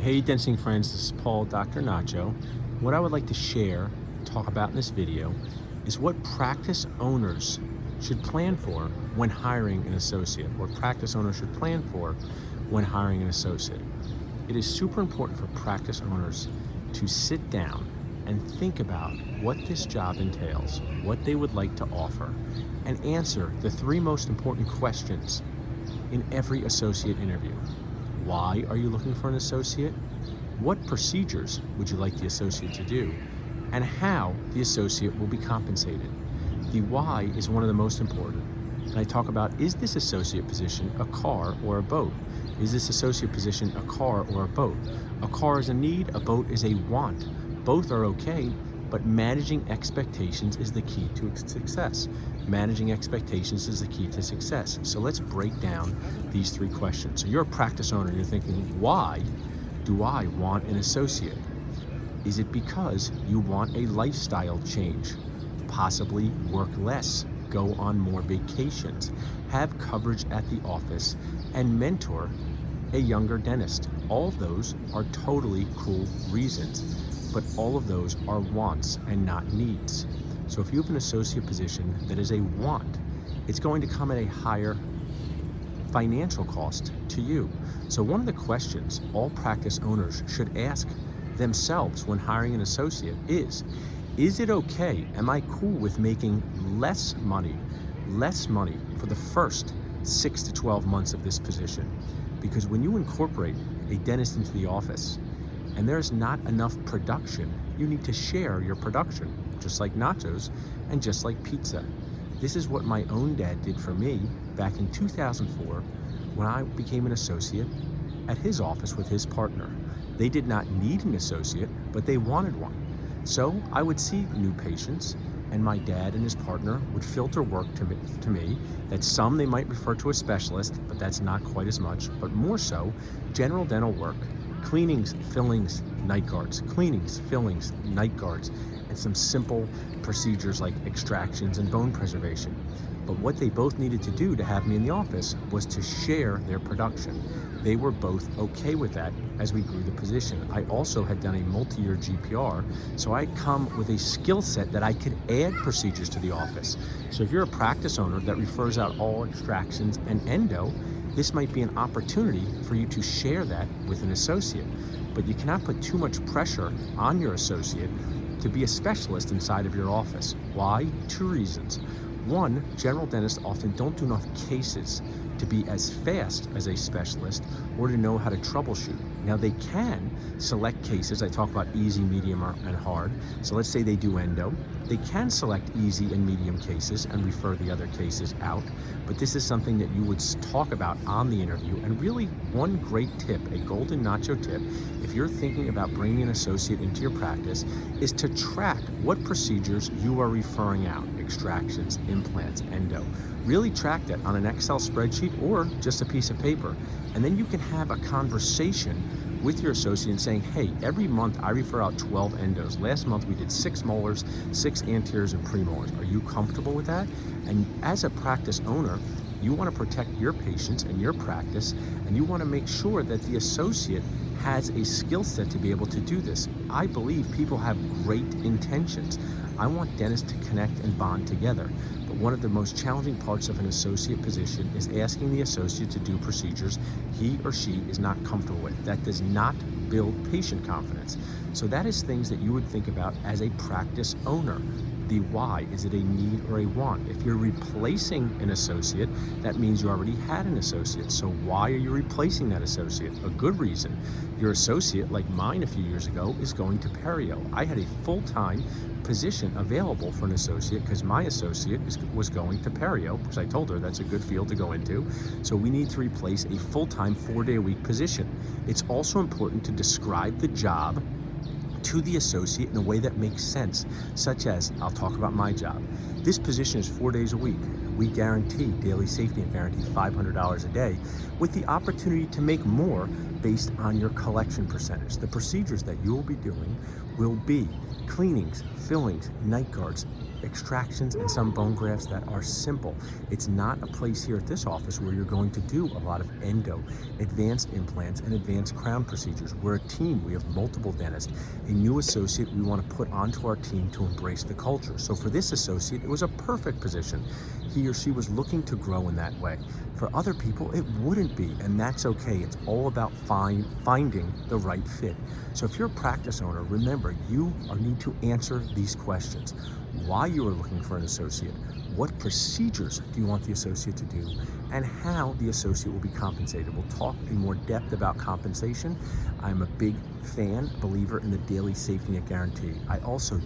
Hey Densing friends, this is Paul, Dr. Nacho. What I would like to share, talk about in this video, is what practice owners should plan for when hiring an associate, or practice owners should plan for when hiring an associate. It is super important for practice owners to sit down and think about what this job entails, what they would like to offer, and answer the three most important questions in every associate interview. Why are you looking for an associate? What procedures would you like the associate to do? And how the associate will be compensated. The why is one of the most important. And I talk about, is this associate position a car or a boat? Is this associate position a car or a boat? A car is a need, a boat is a want. Both are okay, but managing expectations is the key to success. Managing expectations is the key to success. So let's break down these three questions. So you're a practice owner, you're thinking, why do I want an associate? Is it because you want a lifestyle change? Possibly work less, go on more vacations, have coverage at the office, and mentor a younger dentist. All of those are totally cool reasons, but all of those are wants and not needs. So if you have an associate position that is a want, it's going to come at a higher financial cost to you. So one of the questions all practice owners should ask themselves when hiring an associate is it okay? Am I cool with making less money for the first 6 to 12 months of this position? Because when you incorporate a dentist into the office and there's not enough production, you need to share your production, just like nachos and just like pizza. This is what my own dad did for me back in 2004 when I became an associate at his office with his partner. They did not need an associate, but they wanted one. So I would see new patients, and my dad and his partner would filter work to me that some they might refer to a specialist, but that's not quite as much, but more so general dental work, cleanings, fillings, night guards, cleanings, fillings, night guards, and some simple procedures like extractions and bone preservation. But what they both needed to do to have me in the office was to share their production. They were both okay with that as we grew the position. I also had done a multi-year GPR, so I come with a skill set that I could add procedures to the office. So if you're a practice owner that refers out all extractions and endo, this might be an opportunity for you to share that with an associate. But you cannot put too much pressure on your associate to be a specialist inside of your office. Why? Two reasons. One, general dentists often don't do enough cases to be as fast as a specialist or to know how to troubleshoot. Now they can select cases. I talk about easy, medium, and hard. So let's say they do endo. They can select easy and medium cases and refer the other cases out. But this is something that you would talk about on the interview. And really one great tip, a golden nacho tip, if you're thinking about bringing an associate into your practice, is to track what procedures you are referring out, extractions, implants, endo. Really track that on an Excel spreadsheet or just a piece of paper. And then you can have a conversation with your associate saying, hey, every month I refer out 12 endos. Last month we did 6 molars, 6 anteriors, and premolars. Are you comfortable with that? And as a practice owner, you want to protect your patients and your practice, and you want to make sure that the associate has a skill set to be able to do this. I believe people have great intentions. I want dentists to connect and bond together. But one of the most challenging parts of an associate position is asking the associate to do procedures he or she is not comfortable with. That does not build patient confidence. So that is things that you would think about as a practice owner. The why, is it a need or a want? If you're replacing an associate, that means you already had an associate. So why are you replacing that associate? A good reason. Your associate, like mine a few years ago, is going to perio. I had a full-time position available for an associate because my associate was going to perio, because I told her that's a good field to go into. So we need to replace a full-time 4-day-a-week position. It's also important to describe the job to the associate in a way that makes sense, such as, I'll talk about my job. This position is 4 days a week. We guarantee daily safety and guarantee $500 a day with the opportunity to make more based on your collection percentage. The procedures that you will be doing will be cleanings, fillings, night guards, extractions and some bone grafts that are simple. It's not a place here at this office where you're going to do a lot of endo, advanced implants, and advanced crown procedures. We're a team. We have multiple dentists. A new associate we want to put onto our team to embrace the culture. So for this associate, it was a perfect position. He or she was looking to grow in that way. For other people, it wouldn't be, and that's okay. It's all about finding the right fit. So if you're a practice owner, remember, you need to answer these questions. Why you are looking for an associate, what procedures do you want the associate to do, and how the associate will be compensated. We'll talk in more depth about compensation. I'm a big believer in the daily safety net guarantee.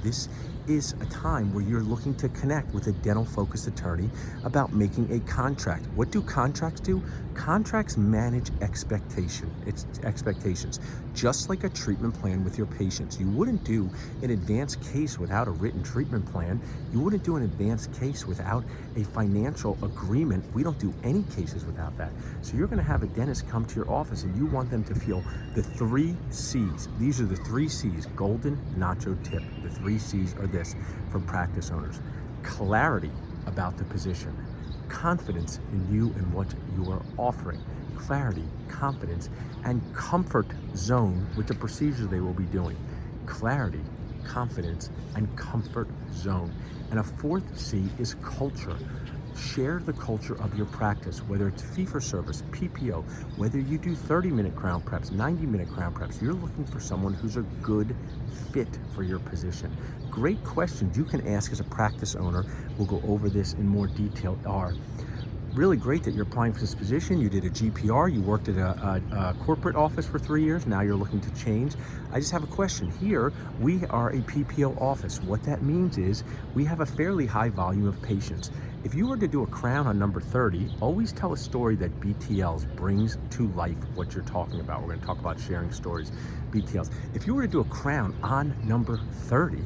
This is a time where you're looking to connect with a dental focused attorney about making a contract. What do contracts do? Contracts manage expectations, just like a treatment plan with your patients. You wouldn't do an advanced case without a written treatment plan. You wouldn't do an advanced case without a financial agreement. We don't do any cases without that. So you're going to have a dentist come to your office and you want them to feel the 3 C's. These are the 3 C's, golden nacho tip. The 3 C's are this from practice owners: clarity about the position, confidence in you and what you are offering, clarity, confidence, and comfort zone with the procedures they will be doing. Clarity, confidence, and comfort zone. And a 4th C is culture. Share the culture of your practice, whether it's fee-for-service, PPO, whether you do 30-minute crown preps, 90-minute crown preps. You're looking for someone who's a good fit for your position. Great questions you can ask as a practice owner. We'll go over this in more detail. Are really great that you're applying for this position. You did a GPR, you worked at a corporate office for 3 years, now you're looking to change. I just have a question. Here, we are a PPO office. What that means is we have a fairly high volume of patients. If you were to do a crown on number 30, always tell a story that BTLs brings to life what you're talking about. We're going to talk about sharing stories, BTLs. If you were to do a crown on number 30,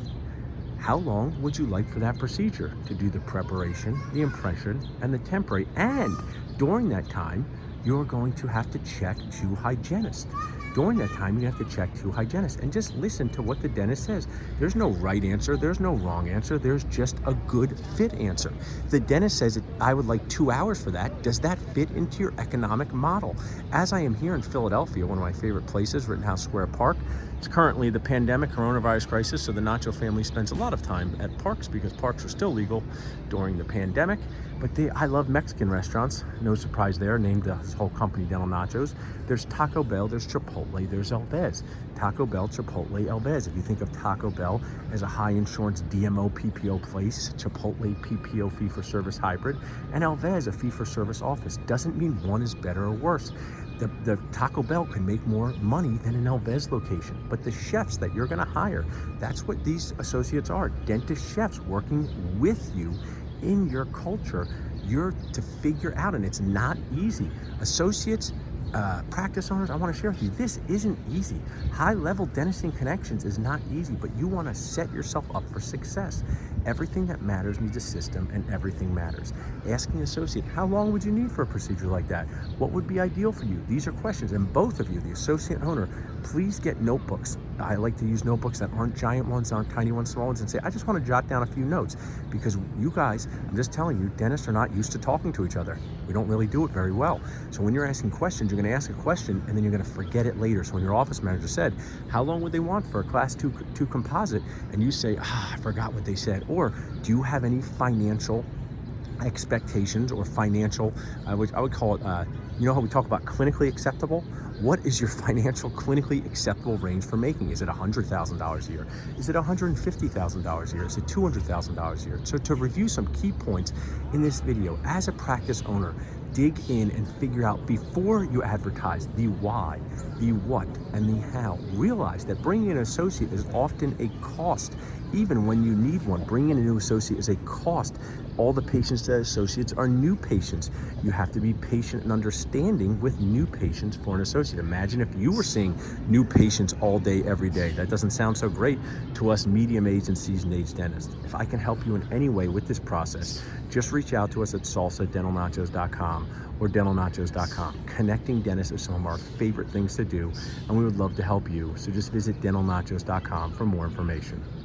how long would you like for that procedure to do the preparation, the impression, and the temporary? And during that time, you're going to have to check 2 hygienists. During that time, you have to check 2 hygienists and just listen to what the dentist says. There's no right answer. There's no wrong answer. There's just a good fit answer. The dentist says, I would like 2 hours for that. Does that fit into your economic model? As I am here in Philadelphia, one of my favorite places, Rittenhouse Square Park, it's currently the pandemic coronavirus crisis, so the Nacho family spends a lot of time at parks because parks are still legal during the pandemic. But I love Mexican restaurants, no surprise there, named this whole company Dental Nachos. There's Taco Bell, there's Chipotle, there's Elvez. Taco Bell, Chipotle, Elvez. If you think of Taco Bell as a high insurance DMO PPO place, Chipotle PPO fee-for-service hybrid, and Elvez a fee-for-service office. Doesn't mean one is better or worse. The Taco Bell can make more money than an Elvez location, but the chefs that you're gonna hire, that's what these associates are, dentist chefs working with you in your culture. You're to figure out, and it's not easy. Associates, practice owners, I want to share with you, this isn't easy. High-level dentistry connections is not easy, but you want to set yourself up for success. Everything that matters needs a system, and everything matters. Asking an associate, how long would you need for a procedure like that? What would be ideal for you? These are questions, and both of you, the associate owner, please get notebooks. I like to use notebooks that aren't giant ones, aren't tiny ones, small ones, and say, I just want to jot down a few notes, because you guys, I'm just telling you, dentists are not used to talking to each other. We don't really do it very well. So when you're asking questions, you're going to ask a question and then you're going to forget it later. So when your office manager said, how long would they want for a class 2 composite? And you say, I forgot what they said. Or do you have any financial expectations or financial, I would call it, you know how we talk about clinically acceptable? What is your financial clinically acceptable range for making? Is it $100,000 a year? Is it $150,000 a year? Is it $200,000 a year? So to review some key points in this video, as a practice owner, dig in and figure out before you advertise the why, the what, and the how. Realize that bringing in an associate is often a cost. Even when you need one, bringing in a new associate is a cost. All the patients that associates are new patients. You have to be patient and understanding with new patients for an associate. Imagine if you were seeing new patients all day, every day. That doesn't sound so great to us medium-aged and seasoned-age dentists. If I can help you in any way with this process, just reach out to us at salsadentalnachos.com or dentalnachos.com. Connecting dentists is some of our favorite things to do, and we would love to help you. So just visit dentalnachos.com for more information.